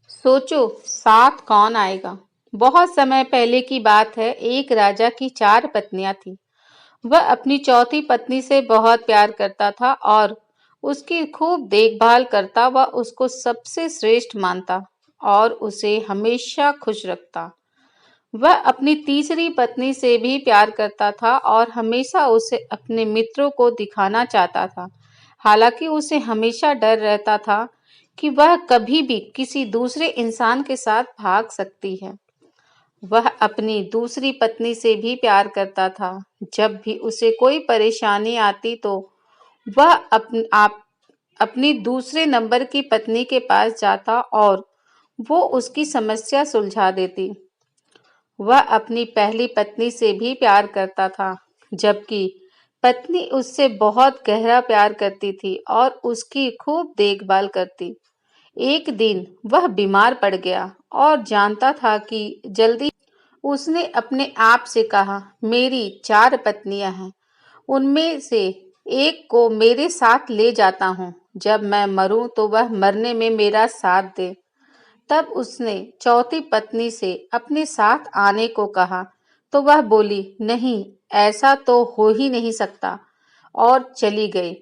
सोचो, साथ कौन आएगा। बहुत समय पहले की बात है। एक राजा की 4 पत्नियां थी। वह अपनी चौथी पत्नी से बहुत प्यार करता था और उसकी खूब देखभाल करता। वह उसको सबसे श्रेष्ठ मानता और उसे हमेशा खुश रखता। वह अपनी तीसरी पत्नी से भी प्यार करता था और हमेशा उसे अपने मित्रों को दिखाना चाहता था। हालांकि उसे हमेशा डर रहता था कि वह कभी भी किसी दूसरे इंसान के साथ भाग सकती है। वह अपनी दूसरी पत्नी से भी प्यार करता था। जब भी उसे कोई परेशानी आती तो वह अपनी दूसरे नंबर की पत्नी के पास जाता और वो उसकी समस्या सुलझा देती। वह अपनी पहली पत्नी से भी प्यार करता था, जबकि पत्नी उससे बहुत गहरा प्यार करती थी और उसकी खूब देखभाल करती। एक दिन वह बीमार पड़ गया और जानता था कि जल्दी उसने अपने आप से कहा, मेरी 4 पत्नियां हैं, उनमें से एक को मेरे साथ ले जाता हूँ। जब मैं मरूं तो वह मरने में मेरा साथ दे। तब उसने चौथी पत्नी से अपने साथ आने को कहा तो वह बोली, नहीं, ऐसा तो हो ही नहीं सकता, और चली गई।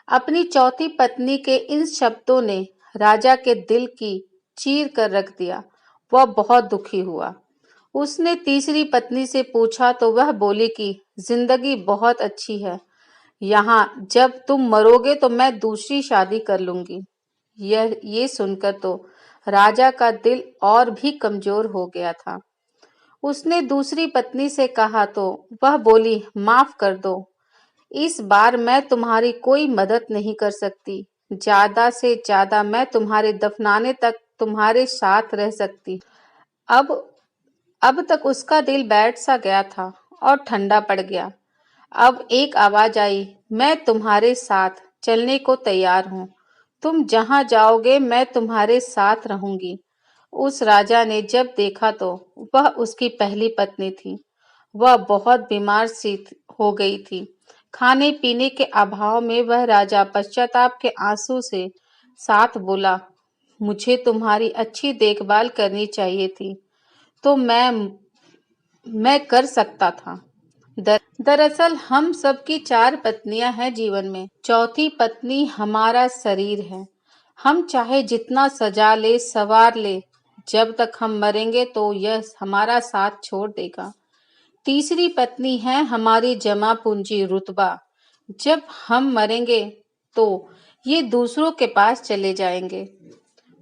अपनी चौथी पत्नी के इन शब्दों ने राजा के दिल की चीर कर रख दिया। वह बहुत दुखी हुआ। उसने तीसरी पत्नी से पूछा तो वह बोली कि जिंदगी बहुत अच्छी है यहाँ, जब तुम मरोगे तो मैं दूसरी शादी कर लूंगी। यह ये सुनकर तो राजा का दिल और भी कमजोर हो गया था। उसने दूसरी पत्नी से कहा तो वह बोली, माफ कर दो, इस बार मैं तुम्हारी कोई मदद नहीं कर सकती। ज्यादा से ज्यादा मैं तुम्हारे दफनाने तक तुम्हारे साथ रह सकती। अब अब तक उसका दिल बैठ सा गया था और ठंडा पड़ गया। अब एक आवाज आई, मैं तुम्हारे साथ चलने को तैयार हूँ। तुम जहां जाओगे मैं तुम्हारे साथ रहूंगी। उस राजा ने जब देखा तो वह उसकी पहली पत्नी थी। वह बहुत बीमार सी हो गई थी। खाने पीने के अभाव में वह राजा पश्चाताप के आंसू से साथ बोला, मुझे तुम्हारी अच्छी देखभाल करनी चाहिए थी तो मैं कर सकता था। दरअसल हम सबकी 4 पत्नियां हैं जीवन में। चौथी पत्नी हमारा शरीर है। हम चाहे जितना सजा ले सवार ले, जब तक हम मरेंगे तो यह हमारा साथ छोड़ देगा। तीसरी पत्नी है हमारी जमा पूंजी रुतबा। जब हम मरेंगे तो ये दूसरों के पास चले जाएंगे।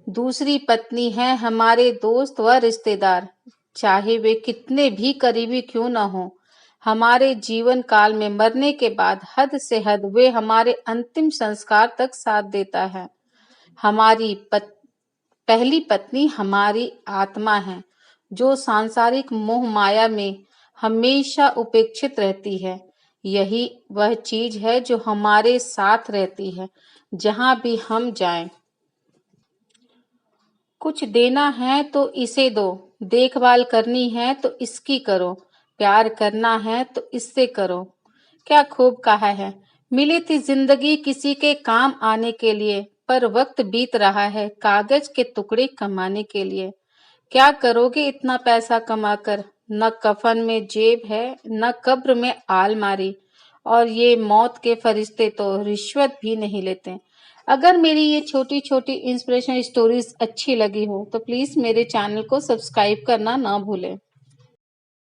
दूसरी पत्नी है हमारे दोस्त व रिश्तेदार, चाहे वे कितने भी करीबी क्यों न हो। हमारे जीवन काल में मरने के बाद हद से हद वे हमारे अंतिम संस्कार तक साथ देता है। हमारी पहली पत्नी हमारी आत्मा है, जो सांसारिक मोह माया में हमेशा उपेक्षित रहती है। यही वह चीज है जो हमारे साथ रहती है जहां भी हम जाएं। कुछ देना है तो इसे दो, देखभाल करनी है तो इसकी करो, प्यार करना है तो इससे करो। क्या खूब कहा है। मिली थी जिंदगी किसी के काम आने के लिए, पर वक्त बीत रहा है कागज के टुकड़े कमाने के लिए। क्या करोगे इतना पैसा कमाकर? न कफन में जेब है, न कब्र में आलमारी, और ये मौत के फरिश्ते तो रिश्वत भी नहीं लेते। अगर मेरी ये छोटी छोटी इंस्पिरेशनल स्टोरीज अच्छी लगी हो तो प्लीज मेरे चैनल को सब्सक्राइब करना ना भूलें।